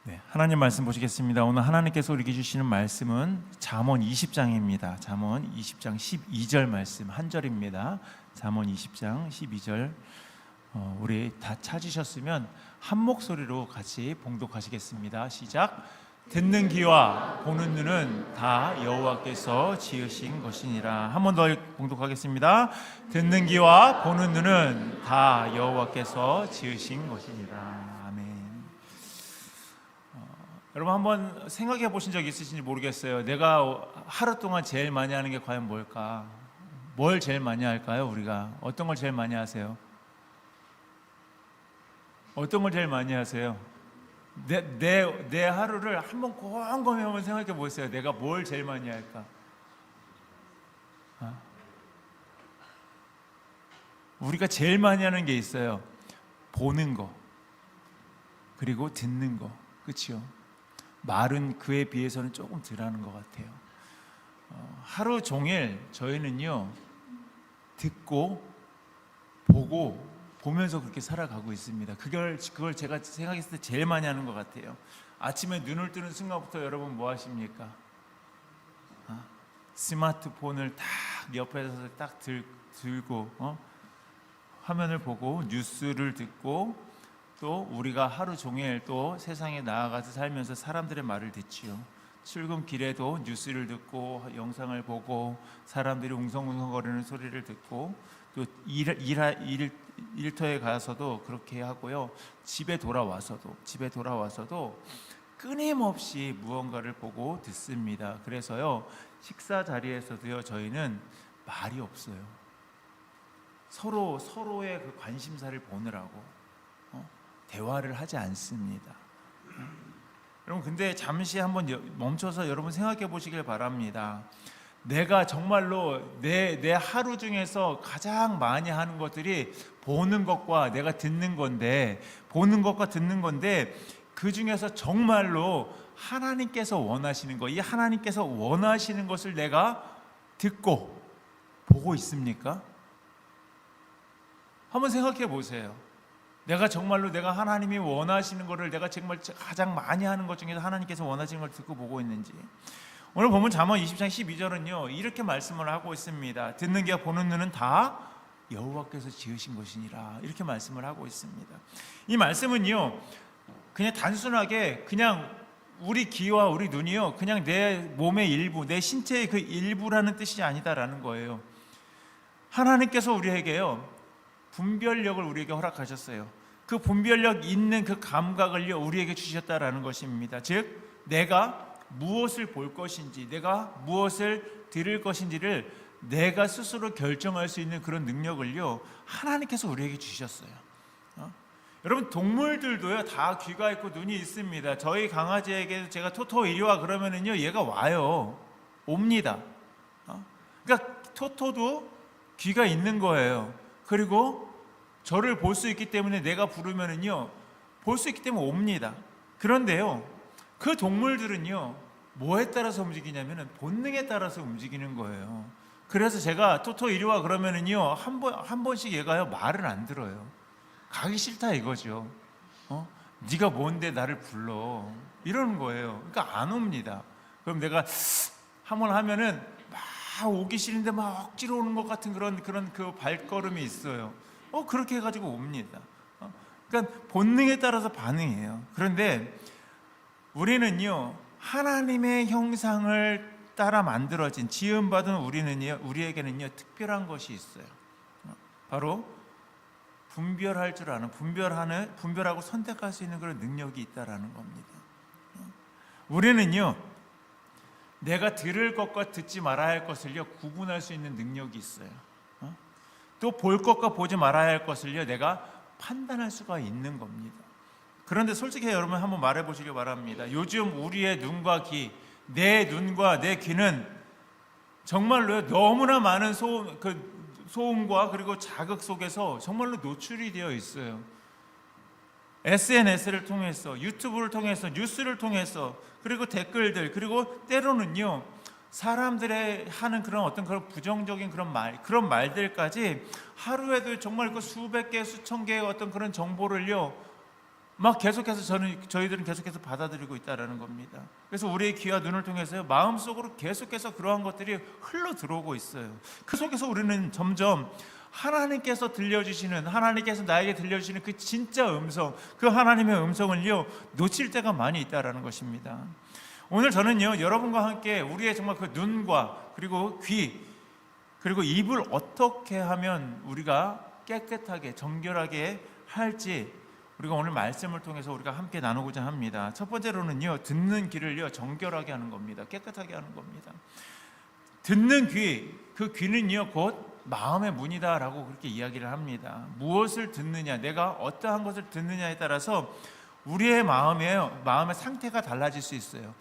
네, 하나님 말씀 보시겠습니다. 오늘 하나님께서 우리에게 주시는 말씀은 잠언 20장입니다. 잠언 20장 12절 말씀 한 절입니다. 잠언 20장 12절 우리 다 찾으셨으면 한 목소리로 같이 봉독하시겠습니다. 시작. 듣는 귀와 보는 눈은 다 여호와께서 지으신 것이니라. 한 번 더 봉독하겠습니다. 듣는 귀와 보는 눈은 다 여호와께서 지으신 것이니라. 여러분 한번 생각해 보신 적 있으신지 모르겠어요. 내가 하루 동안 제일 많이 하는 게 과연 뭘까? 뭘 제일 많이 할까요? 우리가 어떤 걸 제일 많이 하세요? 어떤 걸 제일 많이 하세요? 내 하루를 한번 곰곰이 한번 생각해 보세요. 내가 뭘 제일 많이 할까? 우리가 제일 많이 하는 게 있어요. 보는 거, 그리고 듣는 거, 그렇죠? 말은 그에 비해서는 조금 덜 하는 것 같아요. 하루 종일 저희는요, 듣고 보고 보면서 그렇게 살아가고 있습니다. 그걸 제가 생각했을 때 제일 많이 하는 것 같아요. 아침에 눈을 뜨는 순간부터 여러분 뭐 하십니까? 스마트폰을 딱 옆에서 딱 들고 화면을 보고 뉴스를 듣고 또 우리가 하루 종일 또 세상에 나아가서 살면서 사람들의 말을 듣지요. 출근길에도 뉴스를 듣고 영상을 보고 사람들이 웅성웅성거리는 소리를 듣고 또 일터에 가서도 그렇게 하고요. 집에 돌아와서도 끊임없이 무언가를 보고 듣습니다. 그래서요, 식사 자리에서도요, 저희는 말이 없어요. 서로의 그 관심사를 보느라고 대화를 하지 않습니다. 여러분, 근데 잠시 한번 멈춰서 여러분 생각해 보시길 바랍니다. 내가 정말로 내 하루 중에서 가장 많이 하는 것들이 보는 것과 내가 듣는 건데, 그 중에서 정말로 하나님께서 원하시는 것, 이 하나님께서 원하시는 것을 내가 듣고 보고 있습니까? 한번 생각해 보세요. 내가 하나님이 원하시는 것을 내가 정말 가장 많이 하는 것 중에서 하나님께서 원하시는 걸 듣고 보고 있는지. 오늘 보면 잠언 20장 12절은요, 이렇게 말씀을 하고 있습니다. 듣는 귀와 보는 눈은 다 여호와께서 지으신 것이니라. 이렇게 말씀을 하고 있습니다. 이 말씀은요, 그냥 단순하게 그냥 우리 귀와 우리 눈이요, 그냥 내 몸의 일부, 내 신체의 그 일부라는 뜻이 아니다라는 거예요. 하나님께서 우리에게요, 분별력을 우리에게 허락하셨어요. 그 분별력 있는 그 감각을요, 우리에게 주셨다라는 것입니다. 즉, 내가 무엇을 볼 것인지, 내가 무엇을 들을 것인지를 내가 스스로 결정할 수 있는 그런 능력을요, 하나님께서 우리에게 주셨어요. 여러분, 동물들도요, 다 귀가 있고 눈이 있습니다. 저희 강아지에게 제가 토토 이리 와 그러면은요, 얘가 와요. 옵니다. 그러니까 토토도 귀가 있는 거예요. 그리고 저를 볼 수 있기 때문에 내가 부르면은요, 볼 수 있기 때문에 옵니다. 그런데요, 그 동물들은요, 뭐에 따라서 움직이냐면은 본능에 따라서 움직이는 거예요. 그래서 제가 토토 이리 와 그러면은요, 한 번씩 얘가요, 말을 안 들어요. 가기 싫다 이거죠. 네가 뭔데 나를 불러? 이러는 거예요. 그러니까 안 옵니다. 그럼 내가 한번 하면은 막 오기 싫은데 막 억지로 오는 것 같은 그런 그 발걸음이 있어요. 그렇게 해가지고 옵니다. 그러니까 본능에 따라서 반응해요. 그런데 우리는요, 하나님의 형상을 따라 만들어진, 지음받은 우리에게는요, 특별한 것이 있어요. 바로 분별할 줄 아는, 분별하고 선택할 수 있는 그런 능력이 있다라는 겁니다. 우리는요, 내가 들을 것과 듣지 말아야 할 것을요, 구분할 수 있는 능력이 있어요. 또 볼 것과 보지 말아야 할 것을요, 내가 판단할 수가 있는 겁니다. 그런데 솔직히 여러분 한번 말해 보시기 바랍니다. 요즘 우리의 눈과 귀, 내 눈과 내 귀는 정말로 너무나 많은 소음과 그리고 자극 속에서 정말로 노출이 되어 있어요. SNS를 통해서, 유튜브를 통해서, 뉴스를 통해서, 그리고 댓글들, 그리고 때로는요, 사람들의 하는 그런 부정적인 그런 말들까지 하루에도 정말 그 수백 개, 수천 개의 어떤 그런 정보를요, 막 계속해서 저희들은 계속해서 받아들이고 있다라는 겁니다. 그래서 우리의 귀와 눈을 통해서 마음속으로 계속해서 그러한 것들이 흘러 들어오고 있어요. 그 속에서 우리는 점점 하나님께서 들려주시는, 하나님께서 나에게 들려주시는 그 진짜 음성, 그 하나님의 음성을요 놓칠 때가 많이 있다라는 것입니다. 오늘 저는요 여러분과 함께 우리의 정말 그 눈과 그리고 귀 그리고 입을 어떻게 하면 우리가 깨끗하게 정결하게 할지 우리가 오늘 말씀을 통해서 우리가 함께 나누고자 합니다. 첫 번째로는요 듣는 귀를요 정결하게 하는 겁니다. 깨끗하게 하는 겁니다. 듣는 귀, 그 귀는요 곧 마음의 문이다라고 그렇게 이야기를 합니다. 무엇을 듣느냐, 내가 어떠한 것을 듣느냐에 따라서 우리의 마음의 상태가 달라질 수 있어요.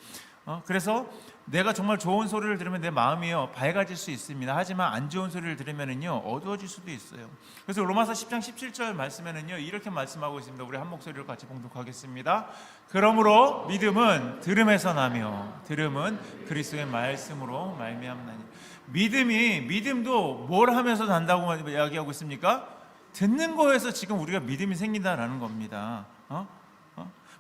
그래서 내가 정말 좋은 소리를 들으면 내 마음이요 밝아질 수 있습니다. 하지만 안 좋은 소리를 들으면은요 어두워질 수도 있어요. 그래서 로마서 10장 17절 말씀에는요 이렇게 말씀하고 있습니다. 우리 한 목소리로 같이 봉독하겠습니다. 그러므로 믿음은 들음에서 나며 들음은 그리스도의 말씀으로 말미암나니. 믿음도 뭘 하면서 난다고 이야기하고 있습니까? 듣는 거에서 지금 우리가 믿음이 생긴다라는 겁니다.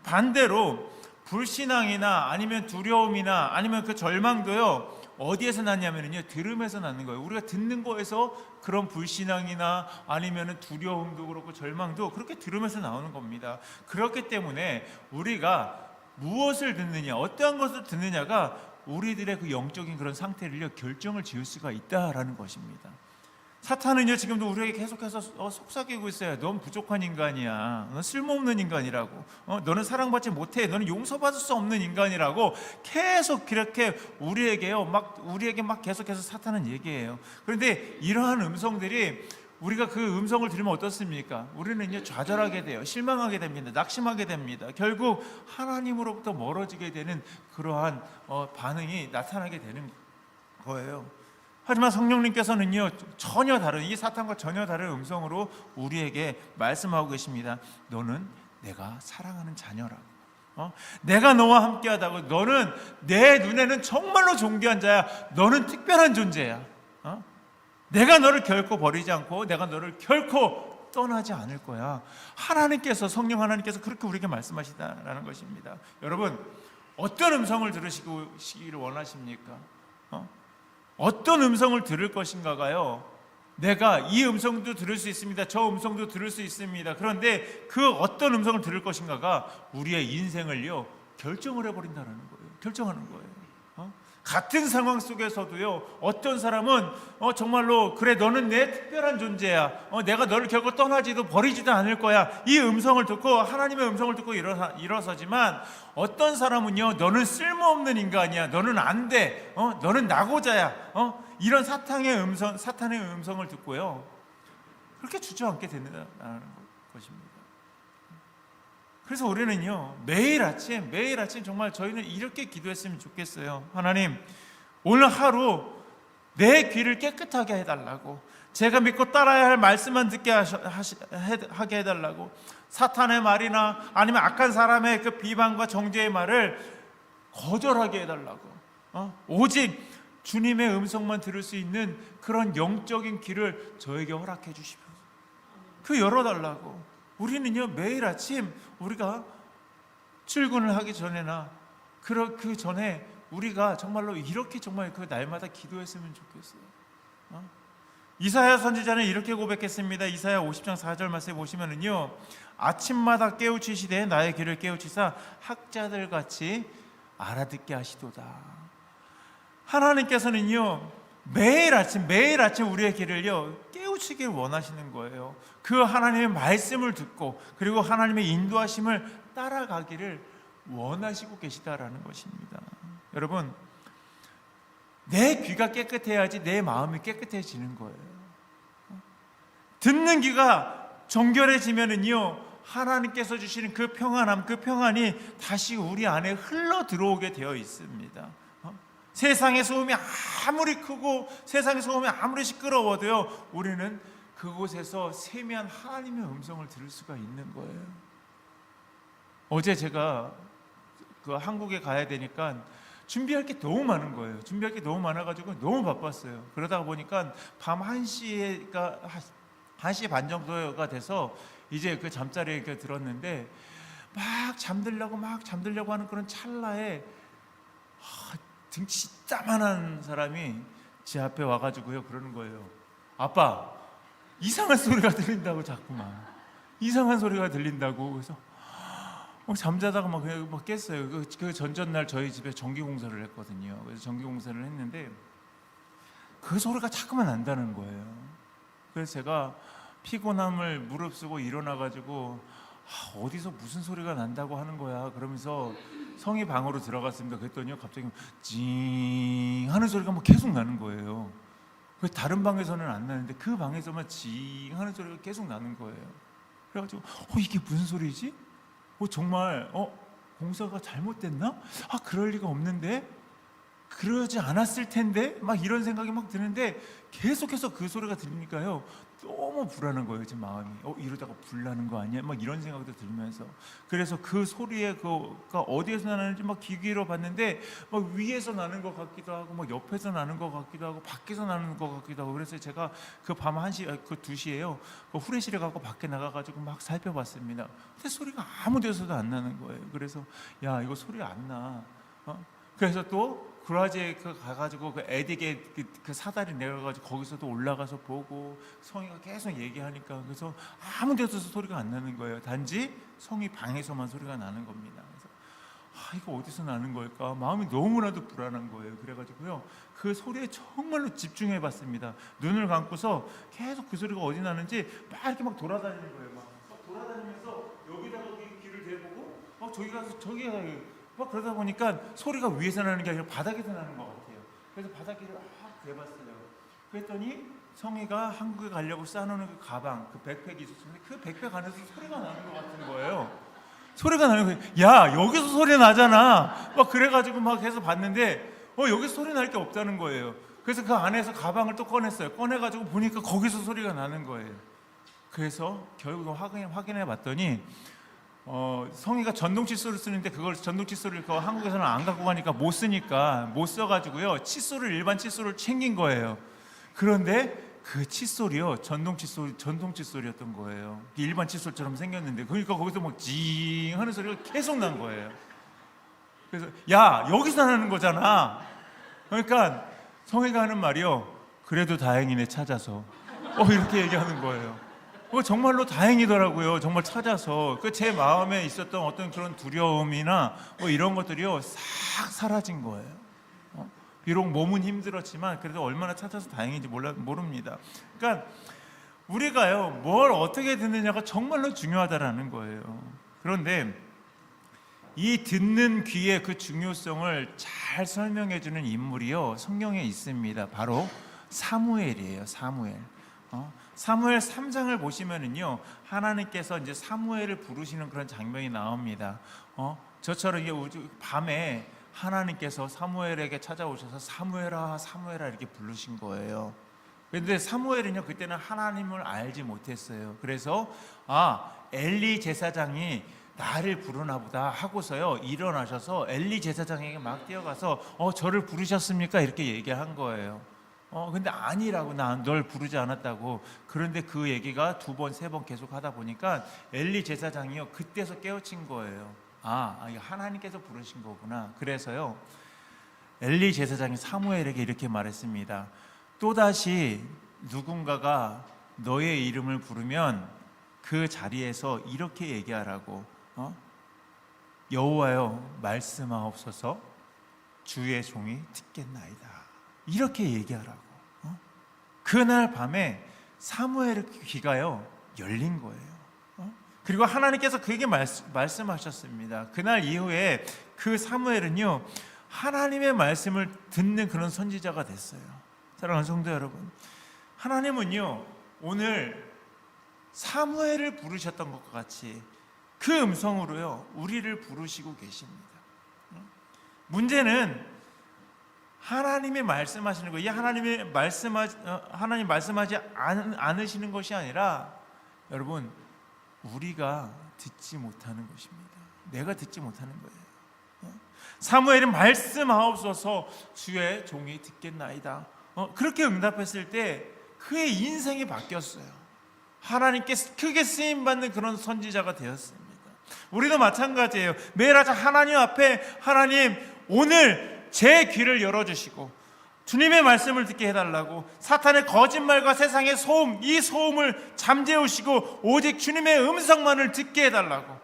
반대로 불신앙이나 아니면 두려움이나 아니면 그 절망도요 어디에서 났냐면요 들음에서 낳는 거예요. 우리가 듣는 거에서 그런 불신앙이나 아니면 두려움도 그렇고 절망도 그렇게 들으면서 나오는 겁니다. 그렇기 때문에 우리가 무엇을 듣느냐, 어떠한 것을 듣느냐가 우리들의 그 영적인 그런 상태를 결정을 지을 수가 있다라는 것입니다. 사탄은요 지금도 우리에게 계속해서 속삭이고 있어요. 넌 부족한 인간이야. 넌 쓸모없는 인간이라고. 너는 사랑받지 못해. 너는 용서받을 수 없는 인간이라고 계속 그렇게 우리에게 막 계속해서 사탄은 얘기해요. 그런데 이러한 음성들이 우리가 그 음성을 들으면 어떻습니까? 우리는 좌절하게 돼요. 실망하게 됩니다. 낙심하게 됩니다. 결국 하나님으로부터 멀어지게 되는 그러한 반응이 나타나게 되는 거예요. 하지만 성령님께서는요 전혀 다른, 이 사탄과 전혀 다른 음성으로 우리에게 말씀하고 계십니다. 너는 내가 사랑하는 자녀라고. 내가 너와 함께하다고. 너는 내 눈에는 정말로 존귀한 자야. 너는 특별한 존재야. 내가 너를 결코 버리지 않고 내가 너를 결코 떠나지 않을 거야. 하나님께서, 성령 하나님께서 그렇게 우리에게 말씀하시다라는 것입니다. 여러분, 어떤 음성을 들으시기를 원하십니까? 어떤 음성을 들을 것인가가요 내가 이 음성도 들을 수 있습니다. 저 음성도 들을 수 있습니다. 그런데 그 어떤 음성을 들을 것인가가 우리의 인생을요 결정을 해버린다는 거예요. 결정하는 거예요. 같은 상황 속에서도요 어떤 사람은 정말로 그래 너는 내 특별한 존재야. 내가 너를 결코 떠나지도 버리지도 않을 거야. 이 음성을 듣고 하나님의 음성을 듣고 일어서지만 어떤 사람은요 너는 쓸모없는 인간이야. 너는 안 돼. 너는 낙오자야. 이런 사탄의 음성을 듣고요 그렇게 주저앉게 된다는 것입니다. 그래서 우리는요 매일 아침 정말 저희는 이렇게 기도했으면 좋겠어요. 하나님, 오늘 하루 내 귀를 깨끗하게 해달라고, 제가 믿고 따라야 할 말씀만 듣게 하게 해달라고, 사탄의 말이나 아니면 악한 사람의 그 비방과 정죄의 말을 거절하게 해달라고, 오직 주님의 음성만 들을 수 있는 그런 영적인 귀를 저에게 허락해 주십시오. 그 열어달라고. 우리는요 매일 아침 우리가 출근을 하기 전에나 그 전에 우리가 정말로 이렇게 정말 그 날마다 기도했으면 좋겠어요. 이사야 선지자는 이렇게 고백했습니다. 이사야 50장 4절 말씀에 보시면은요 아침마다 깨우치시되 나의 귀를 깨우치사 학자들 같이 알아듣게 하시도다. 하나님께서는요 매일 아침 우리의 귀를요 깨우치길 원하시는 거예요. 그 하나님의 말씀을 듣고 그리고 하나님의 인도하심을 따라가기를 원하시고 계시다라는 것입니다. 여러분, 내 귀가 깨끗해야지 내 마음이 깨끗해지는 거예요. 듣는 귀가 정결해지면은요 하나님께서 주시는 그 평안함, 그 평안이 다시 우리 안에 흘러 들어오게 되어 있습니다. 세상의 소음이 아무리 크고 세상의 소음이 아무리 시끄러워도요 우리는 그곳에서 세미한 하나님의 음성을 들을 수가 있는 거예요. 어제 제가 그 한국에 가야 되니까 준비할 게 너무 많은 거예요. 준비할 게 너무 많아가지고 너무 바빴어요. 그러다가 보니까 밤 1시 반 정도가 돼서 이제 그 잠자리에 들었는데 막 잠들려고 하는 그런 찰나에 등치 이따만한 사람이 제 앞에 와가지고요 그러는 거예요. 아빠, 이상한 소리가 들린다고. 자꾸만 이상한 소리가 들린다고. 그래서 잠자다가 막 깼어요. 그 전전날 저희 집에 전기공사를 했거든요. 그래서 전기공사를 했는데 그 소리가 자꾸만 난다는 거예요. 그래서 제가 피곤함을 무릅쓰고 일어나가지고 어디서 무슨 소리가 난다고 하는 거야 그러면서 성희 방으로 들어갔습니다. 그랬더니요 갑자기 징 하는 소리가 막 계속 나는 거예요. 다른 방에서는 안 나는데 그 방에서만 징 하는 소리가 계속 나는 거예요. 그래가지고 이게 무슨 소리지? 정말 공사가 잘못됐나? 그럴 리가 없는데, 그러지 않았을 텐데, 막 이런 생각이 막 드는데 계속해서 그 소리가 들리니까요 너무 불안한 거예요. 제 마음이 이러다가 불 나는 거 아니야? 막 이런 생각도 들면서, 그래서 그 소리가 어디에서 나는지 막 기기로 봤는데 막 위에서 나는 것 같기도 하고 막 옆에서 나는 것 같기도 하고 밖에서 나는 것 같기도 하고. 그래서 제가 그 밤 2시에요 그 후레쉬를 갖고 밖에 나가가지고 막 살펴봤습니다. 근데 소리가 아무 데서도 안 나는 거예요. 그래서 야, 이거 소리 안 나. 그래서 또 그라지에 가가지고 그 에딕에 그 사다리 내려가지고 거기서도 올라가서 보고, 성희가 계속 얘기하니까 그래서 아무 데서 소리가 안 나는 거예요. 단지 성희 방에서만 소리가 나는 겁니다. 그래서 이거 어디서 나는 걸까? 마음이 너무나도 불안한 거예요. 그래가지고요 그 소리에 정말로 집중해 봤습니다. 눈을 감고서 계속 그 소리가 어디 나는지 막 이렇게 막 돌아다니는 거예요. 막 돌아다니면서 여기다가 귀를 대보고 저기 가서 저기 가서 막 그러다 보니까 소리가 위에서 나는 게 아니라 바닥에서 나는 것 같아요. 그래서 바닥을 대봤어요. 그랬더니 성희가 한국에 가려고 싸놓는 그 가방, 그 백팩이 있었는데 그 백팩 안에서 소리가 나는 것 같은 거예요. 소리가 나는 거예요. 야, 여기서 소리 나잖아. 막 그래가지고 막 해서 봤는데 여기서 소리 날 게 없다는 거예요. 그래서 그 안에서 가방을 또 꺼냈어요. 꺼내가지고 보니까 거기서 소리가 나는 거예요. 그래서 결국 확인해 봤더니 성희가 전동 칫솔을 쓰는데 그걸 전동 칫솔을 한국에서는 안 갖고 가니까 못 써가지고요 일반 칫솔을 챙긴 거예요. 그런데 그 칫솔이요 전동 칫솔이었던 거예요. 일반 칫솔처럼 생겼는데, 그러니까 거기서 막 징 하는 소리가 계속 난 거예요. 그래서 야, 여기서 나는 거잖아. 그러니까 성희가 하는 말이요, 그래도 다행이네 찾아서. 이렇게 얘기하는 거예요. 정말로 다행이더라고요. 정말 찾아서 제 마음에 있었던 어떤 그런 두려움이나 이런 것들이요 싹 사라진 거예요. 비록 몸은 힘들었지만 그래도 얼마나 찾아서 다행인지 모릅니다. 그러니까 우리가요 뭘 어떻게 듣느냐가 정말로 중요하다라는 거예요. 그런데 이 듣는 귀의 그 중요성을 잘 설명해 주는 인물이요 성경에 있습니다. 바로 사무엘이에요. 사무엘 3장을 보시면은요 하나님께서 이제 사무엘을 부르시는 그런 장면이 나옵니다. 저처럼 이게 밤에 하나님께서 사무엘에게 찾아오셔서 사무엘아 사무엘아 이렇게 부르신 거예요. 그런데 사무엘은요 그때는 하나님을 알지 못했어요. 그래서 엘리 제사장이 나를 부르나 보다 하고서요 일어나셔서 엘리 제사장에게 막 뛰어가서 저를 부르셨습니까? 이렇게 얘기한 거예요. 근데 아니라고, 난 널 부르지 않았다고. 그런데 그 얘기가 2번, 3번 계속 하다 보니까 엘리 제사장이요 그때서 깨우친 거예요. 이거 하나님께서 부르신 거구나. 그래서요 엘리 제사장이 사무엘에게 이렇게 말했습니다. 또다시 누군가가 너의 이름을 부르면 그 자리에서 이렇게 얘기하라고. 여호와여 말씀하옵소서, 주의 종이 듣겠나이다. 이렇게 얘기하라고. 그날 밤에 사무엘의 귀가요 열린 거예요. 그리고 하나님께서 그에게 말씀하셨습니다. 그날 이후에 그 사무엘은요 하나님의 말씀을 듣는 그런 선지자가 됐어요. 사랑하는 성도 여러분, 하나님은요 오늘 사무엘을 부르셨던 것과 같이 그 음성으로요 우리를 부르시고 계십니다. 문제는 하나님이 말씀하시는 거예요. 하나님 말씀하지 않으시는 것이 아니라 여러분 우리가 듣지 못하는 것입니다. 내가 듣지 못하는 거예요. 사무엘은 말씀하옵소서, 주의 종이 듣겠나이다. 그렇게 응답했을 때 그의 인생이 바뀌었어요. 하나님께 크게 쓰임받는 그런 선지자가 되었습니다. 우리도 마찬가지예요. 매일 아침 하나님 앞에 하나님 오늘 제 귀를 열어주시고 주님의 말씀을 듣게 해달라고, 사탄의 거짓말과 세상의 소음, 이 소음을 잠재우시고 오직 주님의 음성만을 듣게 해달라고,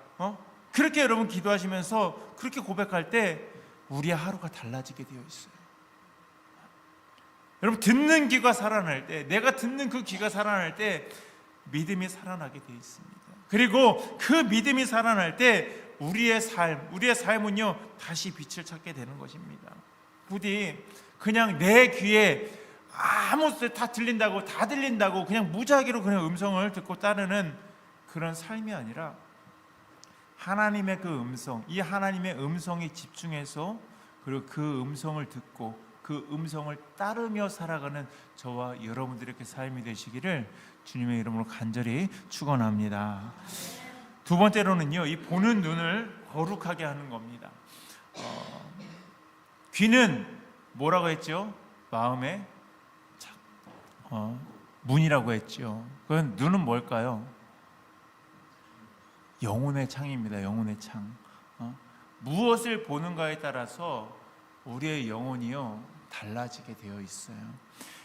그렇게 여러분 기도하시면서 그렇게 고백할 때 우리의 하루가 달라지게 되어 있어요. 여러분, 듣는 귀가 살아날 때, 내가 듣는 그 귀가 살아날 때 믿음이 살아나게 되어 있습니다. 그리고 그 믿음이 살아날 때 우리의 삶은요 다시 빛을 찾게 되는 것입니다. 부디 그냥 내 귀에 아무 다 들린다고 그냥 무작위로 그냥 음성을 듣고 따르는 그런 삶이 아니라 하나님의 그 음성, 이 하나님의 음성에 집중해서 그리고 그 음성을 듣고 그 음성을 따르며 살아가는 저와 여러분들의 그 삶이 되시기를 주님의 이름으로 간절히 축원합니다. 두 번째로는요, 이 보는 눈을 거룩하게 하는 겁니다. 귀는 뭐라고 했죠? 마음의 문이라고 했죠. 그건 눈은 뭘까요? 영혼의 창입니다. 영혼의 창. 무엇을 보는가에 따라서 우리의 영혼이요 달라지게 되어 있어요.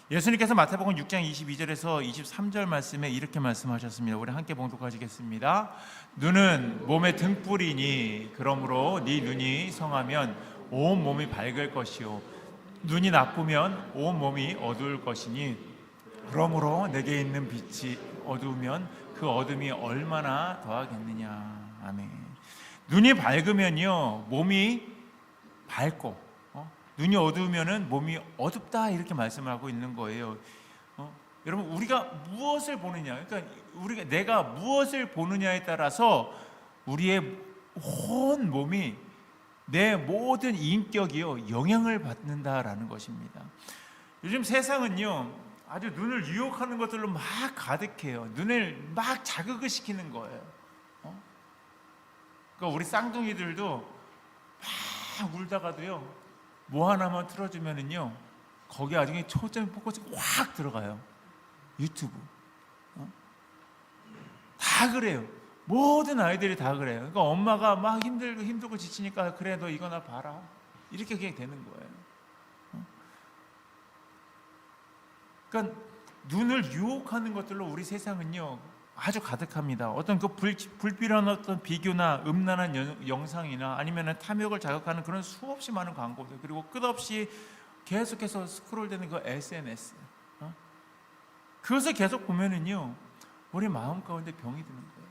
예수님께서 마태복음 6장 22절에서 23절 말씀에 이렇게 말씀하셨습니다. 우리 함께 봉독하시겠습니다. 눈은 몸의 등불이니 그러므로 네 눈이 성하면 온 몸이 밝을 것이요 눈이 나쁘면 온 몸이 어두울 것이니 그러므로 내게 있는 빛이 어두우면 그 어둠이 얼마나 더하겠느냐. 아멘. 눈이 밝으면요 몸이 밝고, 눈이 어두우면은 몸이 어둡다, 이렇게 말씀을 하고 있는 거예요. 여러분, 우리가 무엇을 보느냐, 그러니까 내가 무엇을 보느냐에 따라서 우리의 온 몸이, 내 모든 인격이요 영향을 받는다라는 것입니다. 요즘 세상은요 아주 눈을 유혹하는 것들로 막 가득해요. 눈을 막 자극을 시키는 거예요. 그러니까 우리 쌍둥이들도 막 울다가도요 뭐 하나만 틀어주면은요 거기 나중에 초점이 포커스가 확 들어가요. 유튜브. 다 그래요. 모든 아이들이 다 그래요. 그러니까 엄마가 막 힘들고 지치니까 그래 너 이거나 봐라, 이렇게 그냥 되는 거예요. 그러니까 눈을 유혹하는 것들로 우리 세상은요 아주 가득합니다. 어떤 그 불필요한 어떤 비교나 음란한 영상이나 아니면 탐욕을 자극하는 그런 수없이 많은 광고들, 그리고 끝없이 계속해서 스크롤되는 그 SNS, 그것을 계속 보면은요 우리 마음 가운데 병이 드는 거예요.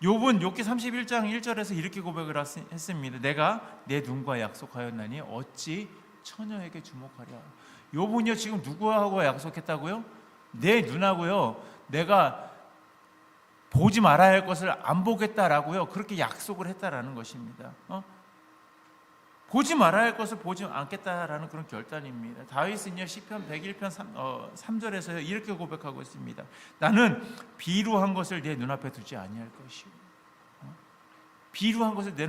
욥은 욥기 31장 1절에서 이렇게 고백을 했습니다. 내가 내 눈과 약속하였나니 어찌 처녀에게 주목하랴. 욥은요 지금 누구하고 약속했다고요? 내 눈하고요 내가 보지 말아야 할 것을 안 보겠다라고요 그렇게 약속을 했다라는 것입니다. 보지 말아야 할 것을 보지 않겠다라는 그런 결단입니다. 다윗은요 시편 101편 3절에서 이렇게 고백하고 있습니다. 나는 비루한 것을 내 눈앞에 두지 아니할 것이요. 비루한 것을 내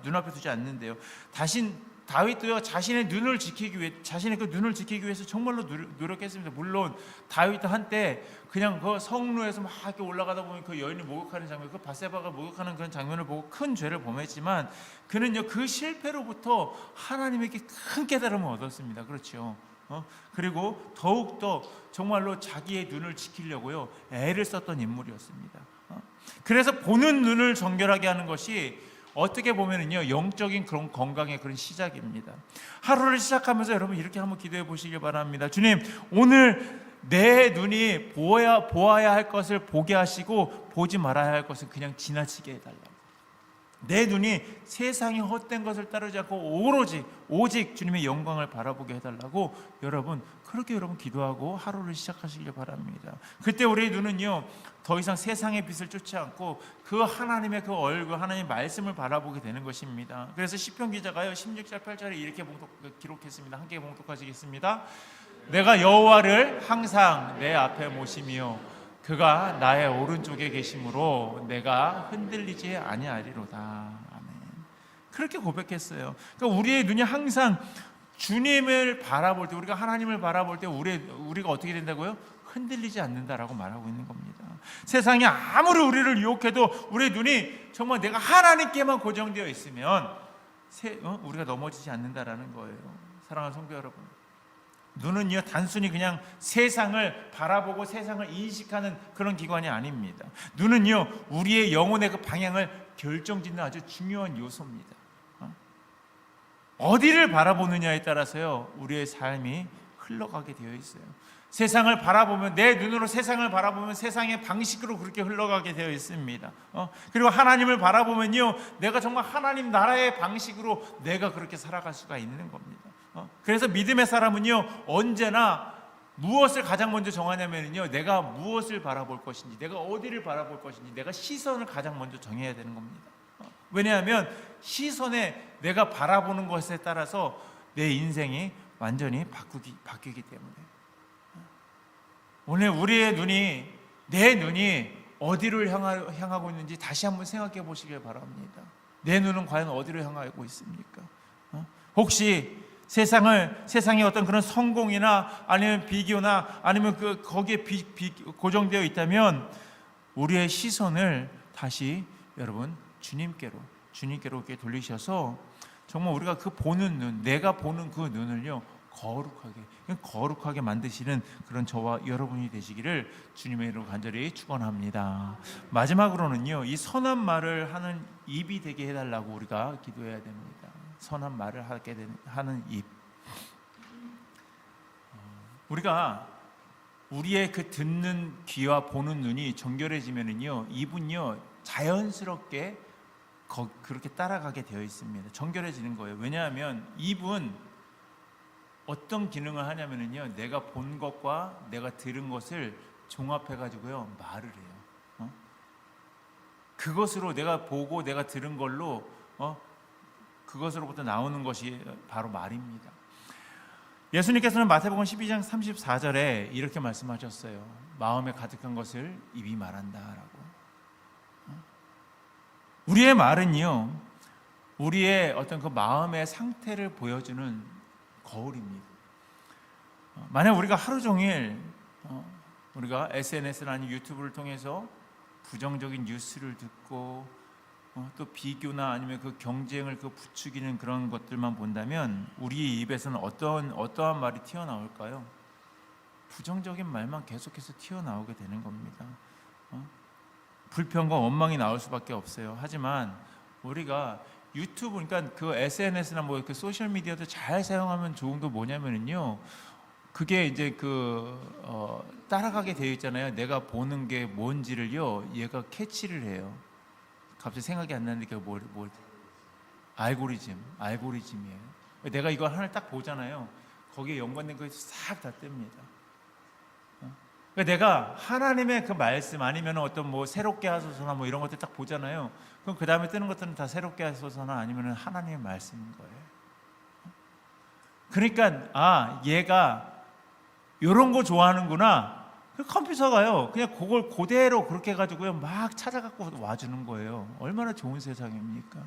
눈앞에 두지 않는데요. 다윗도요 자신의 눈을 지키기 위해, 자신의 그 눈을 지키기 위해서 정말로 노력했습니다. 물론 다윗도 한때 그냥 그 성루에서 막 이렇게 올라가다 보면 그 여인을 목욕하는 장면, 그 바세바가 목욕하는 그런 장면을 보고 큰 죄를 범했지만 그는요 그 실패로부터 하나님에게 큰 깨달음을 얻었습니다. 그렇죠. 그리고 더욱더 정말로 자기의 눈을 지키려고요 애를 썼던 인물이었습니다. 그래서 보는 눈을 정결하게 하는 것이 어떻게 보면은요 영적인 그런 건강의 그런 시작입니다. 하루를 시작하면서 여러분 이렇게 한번 기도해 보시길 바랍니다. 주님, 오늘 내 눈이 보아야 할 것을 보게 하시고 보지 말아야 할 것은 그냥 지나치게 해달라고. 내 눈이 세상의 헛된 것을 따르지 않고 오직 주님의 영광을 바라보게 해달라고 그렇게 여러분 기도하고 하루를 시작하시길 바랍니다. 그때 우리의 눈은요 더 이상 세상의 빛을 쫓지 않고 그 하나님의 그 얼굴, 하나님의 말씀을 바라보게 되는 것입니다. 그래서 시편 기자가요 16절 8절에 이렇게 기록했습니다. 함께 봉독하시겠습니다. 내가 여호와를 항상 내 앞에 모시며 그가 나의 오른쪽에 계심으로 내가 흔들리지 아니하리로다. 아멘. 그렇게 고백했어요. 그러니까 우리의 눈이 항상 주님을 바라볼 때, 우리가 하나님을 바라볼 때 우리가 어떻게 된다고요? 흔들리지 않는다라고 말하고 있는 겁니다. 세상이 아무리 우리를 유혹해도 우리의 눈이 정말 내가 하나님께만 고정되어 있으면 우리가 넘어지지 않는다라는 거예요. 사랑하는 성도 여러분, 눈은요 단순히 그냥 세상을 바라보고 세상을 인식하는 그런 기관이 아닙니다. 눈은요 우리의 영혼의 그 방향을 결정짓는 아주 중요한 요소입니다. 어디를 바라보느냐에 따라서요 우리의 삶이 흘러가게 되어 있어요. 세상을 바라보면, 내 눈으로 세상을 바라보면 세상의 방식으로 그렇게 흘러가게 되어 있습니다. 그리고 하나님을 바라보면요 내가 정말 하나님 나라의 방식으로 내가 그렇게 살아갈 수가 있는 겁니다. 그래서 믿음의 사람은요 언제나 무엇을 가장 먼저 정하냐면요 내가 무엇을 바라볼 것인지, 내가 어디를 바라볼 것인지, 내가 시선을 가장 먼저 정해야 되는 겁니다. 왜냐하면 시선에 내가 바라보는 것에 따라서 내 인생이 완전히 바뀌기 때문에. 오늘 우리의 눈이, 내 눈이 어디를 향하고 있는지 다시 한번 생각해 보시길 바랍니다. 내 눈은 과연 어디를 향하고 있습니까? 혹시 세상의 어떤 그런 성공이나 아니면 비교나 아니면 거기에 고정되어 있다면 우리의 시선을 다시 여러분 주님께로 이렇게 돌리셔서 정말 우리가 그 보는 눈, 내가 보는 그 눈을요 거룩하게 만드시는 그런 저와 여러분이 되시기를 주님의 이름으로 간절히 축원합니다. 마지막으로는요 이 선한 말을 하는 입이 되게 해달라고 우리가 기도해야 됩니다. 선한 말을 하는 입. 우리가 우리의 그 듣는 귀와 보는 눈이 정결해지면은요 입은요 자연스럽게 그렇게 따라가게 되어 있습니다. 정결해지는 거예요. 왜냐하면 입은 어떤 기능을 하냐면은요 내가 본 것과 내가 들은 것을 종합해 가지고요 말을 해요. 그것으로 내가 보고 내가 들은 걸로 그것으로부터 나오는 것이 바로 말입니다. 예수님께서는 마태복음 12장 34절에 이렇게 말씀하셨어요. 마음에 가득한 것을 입이 말한다라고. 우리의 말은요 우리의 어떤 그 마음의 상태를 보여주는 거울입니다. 만약 우리가 하루 종일 우리가 SNS나 아니면 유튜브를 통해서 부정적인 뉴스를 듣고 또 비교나 아니면 그 경쟁을 부추기는 그런 것들만 본다면 우리 입에서는 어떠한 말이 튀어나올까요? 부정적인 말만 계속해서 튀어나오게 되는 겁니다. 불평과 원망이 나올 수밖에 없어요. 하지만 우리가 유튜브, 그러니까 그 SNS나 뭐 그 소셜 미디어도 잘 사용하면 좋은 게 뭐냐면요, 그게 이제 따라가게 되어 있잖아요. 내가 보는 게 뭔지를요, 얘가 캐치를 해요. 갑자기 생각이 안 나는데 그게 알고리즘이에요. 내가 이거 하나를 딱 보잖아요. 거기에 연관된 거 싹 다 뜹니다. 그러니까 내가 하나님의 그 말씀 아니면 어떤 뭐 새롭게 하소서나 뭐 이런 것들 딱 보잖아요. 그럼 그 다음에 뜨는 것들은 다 새롭게 하소서나 아니면 하나님의 말씀인 거예요. 그러니까 얘가 이런 거 좋아하는구나. 그 컴퓨터가요 그냥 그걸 그대로 그렇게 해가지고요 막 찾아갖고 와주는 거예요. 얼마나 좋은 세상입니까?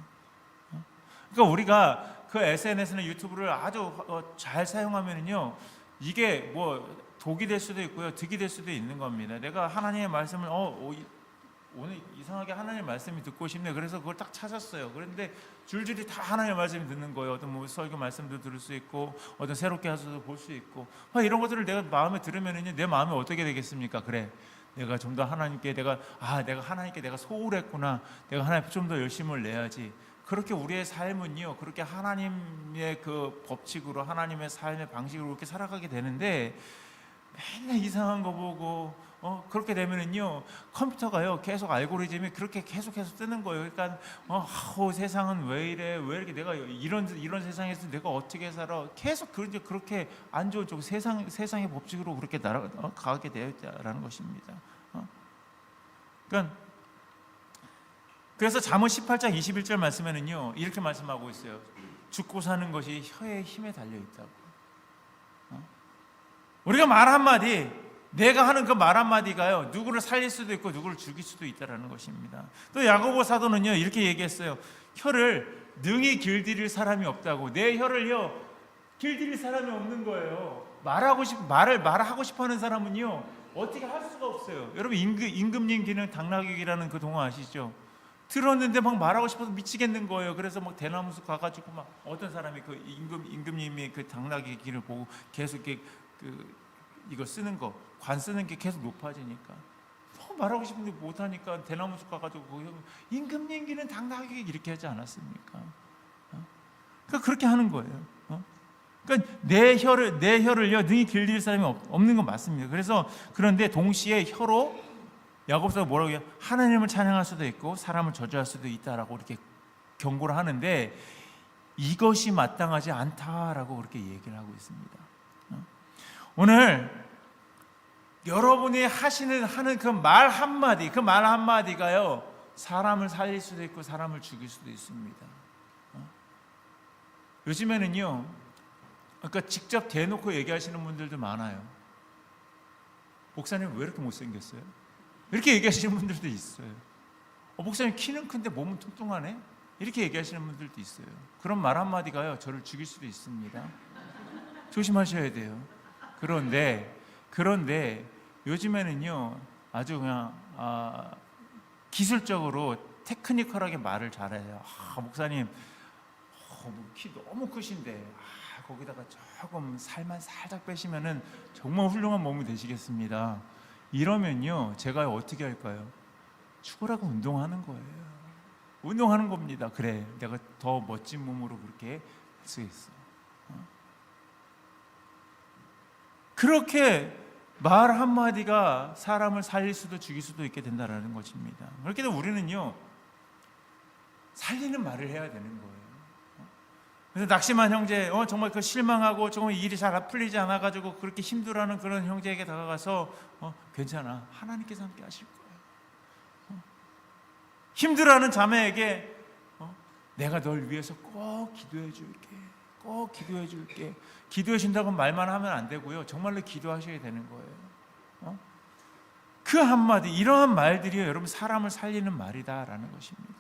그러니까 우리가 그 SNS나 유튜브를 아주 잘 사용하면은요 이게 뭐 독이 될 수도 있고요 득이 될 수도 있는 겁니다. 내가 하나님의 말씀을 오늘 이상하게 하나님의 말씀이 듣고 싶네. 그래서 그걸 딱 찾았어요. 그런데 줄줄이 다 하나님의 말씀이 듣는 거예요. 어떤 뭐 설교 말씀도 들을 수 있고 어떤 새롭게 하소서 볼 수 있고 이런 것들을 내가 마음에 들으면은요 내 마음이 어떻게 되겠습니까? 그래, 내가 좀 더 하나님께 내가 하나님께 내가 소홀했구나. 내가 하나님께 좀 더 열심을 내야지. 그렇게 우리의 삶은요 그렇게 하나님의 그 법칙으로 하나님의 삶의 방식으로 그렇게 살아가게 되는데 맨날 이상한 거 보고 그렇게 되면은요 컴퓨터가요 계속 알고리즘이 그렇게 계속해서 뜨는 거예요. 그러니까 세상은 왜 이래, 왜 이렇게 내가 이런 세상에서 내가 어떻게 살아, 계속 그렇게 안 좋은 쪽 세상의 법칙으로 그렇게 가게 되어 있다라는 것입니다. 그래서 잠언 18장 21절 말씀에는요 이렇게 말씀하고 있어요. 죽고 사는 것이 혀의 힘에 달려 있다고. 우리가 말 한마디, 내가 하는 그 말 한마디가요 누구를 살릴 수도 있고 누구를 죽일 수도 있다는 것입니다. 또 야고보 사도는요 이렇게 얘기했어요. 혀를 능히 길들일 사람이 없다고. 내 혀를요 길들일 사람이 없는 거예요. 말하고 싶어하는 사람은요 어떻게 할 수가 없어요. 여러분 임금님 귀는 당나귀 귀라는 그 동화 아시죠? 들었는데 막 말하고 싶어서 미치겠는 거예요. 그래서 막 대나무숲 가가지고 막 어떤 사람이 그 임금님이 그 당나귀 귀를 보고 계속 이렇게 이거 쓰는 거 관 쓰는 게 계속 높아지니까 말하고 싶은데 못하니까 대나무숲 가가지고 거기 임금님 귀는 당나귀 귀 이렇게 하지 않았습니까? 그러니까 그렇게 하는 거예요. 그러니까 내 혀를요 능히 길들일 사람이 없는 건 맞습니다. 그런데 동시에 혀로 야고보서가 뭐라고 해요? 하나님을 찬양할 수도 있고 사람을 저주할 수도 있다라고 이렇게 경고를 하는데 이것이 마땅하지 않다라고 그렇게 얘기를 하고 있습니다. 오늘 여러분이 하는 그 말 한마디가요 사람을 살릴 수도 있고 사람을 죽일 수도 있습니다. 요즘에는요, 그러니까 직접 대놓고 얘기하시는 분들도 많아요. 목사님 왜 이렇게 못생겼어요? 이렇게 얘기하시는 분들도 있어요. 목사님 키는 큰데 몸은 뚱뚱하네? 이렇게 얘기하시는 분들도 있어요. 그런 말 한마디가요 저를 죽일 수도 있습니다. 조심하셔야 돼요. 그런데 요즘에는요 아주 그냥 기술적으로 테크니컬하게 말을 잘해요. 목사님 키 너무 크신데 거기다가 조금 살만 살짝 빼시면은 정말 훌륭한 몸이 되시겠습니다. 이러면요 제가 어떻게 할까요? 죽으라고 운동하는 거예요. 운동하는 겁니다. 그래 내가 더 멋진 몸으로 그렇게 할 수 있어. 그렇게 말 한마디가 사람을 살릴 수도 죽일 수도 있게 된다는 것입니다. 그렇게 되면 우리는요 살리는 말을 해야 되는 거예요. 그래서 낙심한 형제, 정말 그 실망하고 정말 일이 잘 풀리지 않아가지고 그렇게 힘들어하는 그런 형제에게 다가가서 괜찮아, 하나님께서 함께 하실 거예요. 힘들어하는 자매에게 내가 널 위해서 꼭 기도해 줄게, 꼭 기도해 줄게. 기도해 준다고 말만 하면 안 되고요, 정말로 기도하셔야 되는 거예요. 그 한마디, 이러한 말들이 여러분 사람을 살리는 말이다라는 것입니다.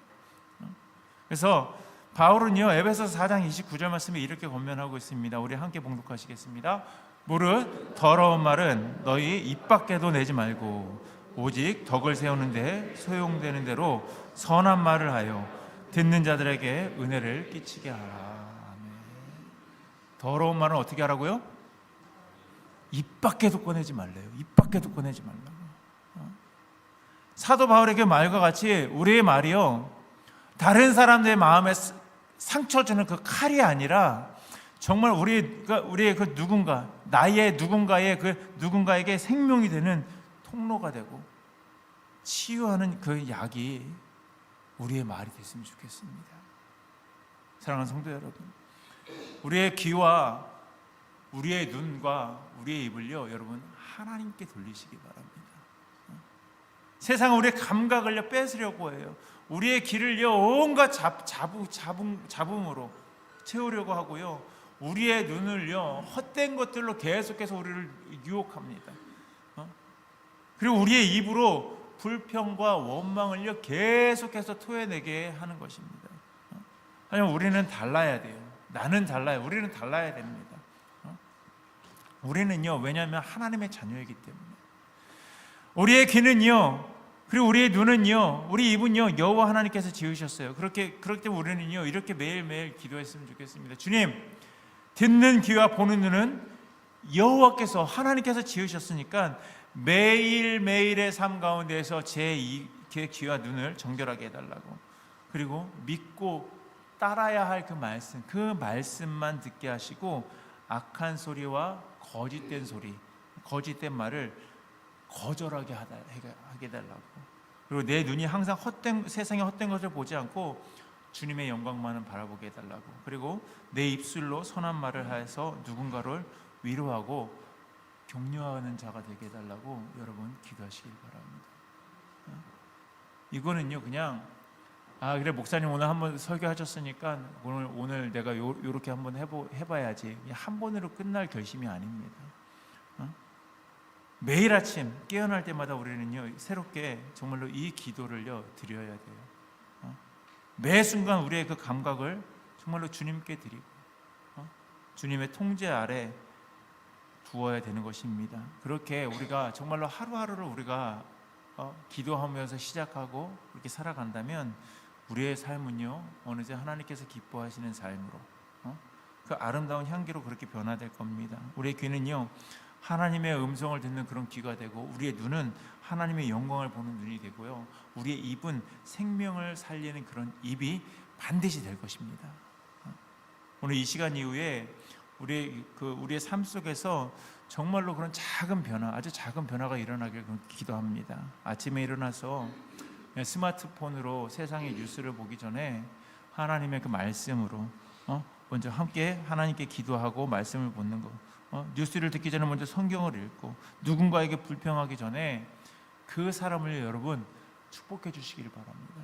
그래서 바울은요 에베소서 4장 29절 말씀에 이렇게 권면하고 있습니다. 우리 함께 봉독하시겠습니다. 무릇 더러운 말은 너희 입 밖에도 내지 말고 오직 덕을 세우는데 소용되는 대로 선한 말을 하여 듣는 자들에게 은혜를 끼치게 하라. 아멘. 더러운 말은 어떻게 하라고요? 입 밖에도 꺼내지 말래요. 입 밖에도 꺼내지 말라고. 사도 바울에게 말과 같이 우리의 말이요 다른 사람들의 마음에 상처 주는 그 칼이 아니라 정말 우리의 그 누군가, 나의 누군가에게 생명이 되는 통로가 되고 치유하는 그 약이 우리의 말이 됐으면 좋겠습니다. 사랑하는 성도 여러분, 우리의 귀와 우리의 눈과 우리의 입을요 여러분 하나님께 돌리시기 바랍니다. 세상은 우리의 감각을요 뺏으려고 해요. 우리의 길을요 온갖 잡음으로 채우려고 하고요, 우리의 눈을요 헛된 것들로 계속해서 우리를 유혹합니다. 그리고 우리의 입으로 불평과 원망을요 계속해서 토해내게 하는 것입니다. 하지만 우리는 달라야 돼요. 나는 달라요. 우리는 달라야 됩니다. 우리는요 왜냐하면 하나님의 자녀이기 때문에. 우리의 귀는요 그리고 우리의 눈은요, 우리 입은요 여호와 하나님께서 지으셨어요. 그렇기 때문에 우리는요 이렇게 매일매일 기도했으면 좋겠습니다. 주님, 듣는 귀와 보는 눈은 여호와께서 하나님께서 지으셨으니까 매일매일의 삶 가운데에서 제 귀와 눈을 정결하게 해달라고, 그리고 믿고 따라야 할 그 말씀만 듣게 하시고 악한 소리와 거짓된 소리, 거짓된 말을 거절하게 하게 달라고. 그리고 내 눈이 항상 세상의 헛된 것을 보지 않고 주님의 영광만을 바라보게 해달라고. 그리고 내 입술로 선한 말을 하여서 누군가를 위로하고 격려하는 자가 되게 해달라고 여러분 기도하시길 바랍니다. 이거는요 그냥 그래 목사님 오늘 한번 설교하셨으니까 오늘 내가 요렇게 한번 해봐야지, 한 번으로 끝날 결심이 아닙니다. 매일 아침 깨어날 때마다 우리는요 새롭게 정말로 이 기도를요 드려야 돼요. 매 순간 우리의 그 감각을 정말로 주님께 드리고 주님의 통제 아래 두어야 되는 것입니다. 그렇게 우리가 정말로 하루하루를 우리가 기도하면서 시작하고 그렇게 살아간다면 우리의 삶은요 어느새 하나님께서 기뻐하시는 삶으로 그 아름다운 향기로 그렇게 변화될 겁니다. 우리의 귀는요 하나님의 음성을 듣는 그런 귀가 되고, 우리의 눈은 하나님의 영광을 보는 눈이 되고요, 우리의 입은 생명을 살리는 그런 입이 반드시 될 것입니다. 오늘 이 시간 이후에 우리의 삶 속에서 정말로 그런 작은 변화, 아주 작은 변화가 일어나길 기도합니다. 아침에 일어나서 스마트폰으로 세상의 뉴스를 보기 전에 하나님의 그 말씀으로 먼저 함께 하나님께 기도하고 말씀을 보는 것, 뉴스를 듣기 전에 먼저 성경을 읽고, 누군가에게 불평하기 전에 그 사람을 여러분 축복해 주시기를 바랍니다.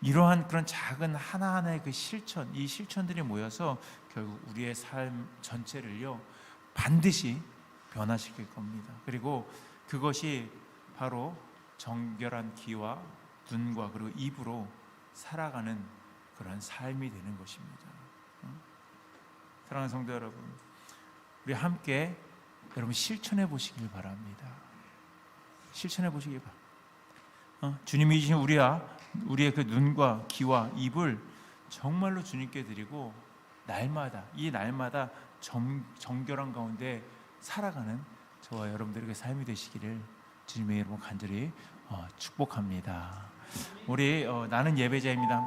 이러한 그런 작은 하나하나의 그 실천, 이 실천들이 모여서 결국 우리의 삶 전체를요 반드시 변화시킬 겁니다. 그리고 그것이 바로 정결한 귀와 눈과 그리고 입으로 살아가는 그런 삶이 되는 것입니다. 사랑하는 성도 여러분, 우리 함께 여러분 실천해 보시길 바랍니다. 실천해 보시길 바랍니다. 주님이 주신 우리의 그 눈과 귀와 입을 정말로 주님께 드리고 날마다 정결한 가운데 살아가는 저와 여러분들에게 삶이 되시기를 주님의 이름으로 간절히 축복합니다. 우리 나는 예배자입니다.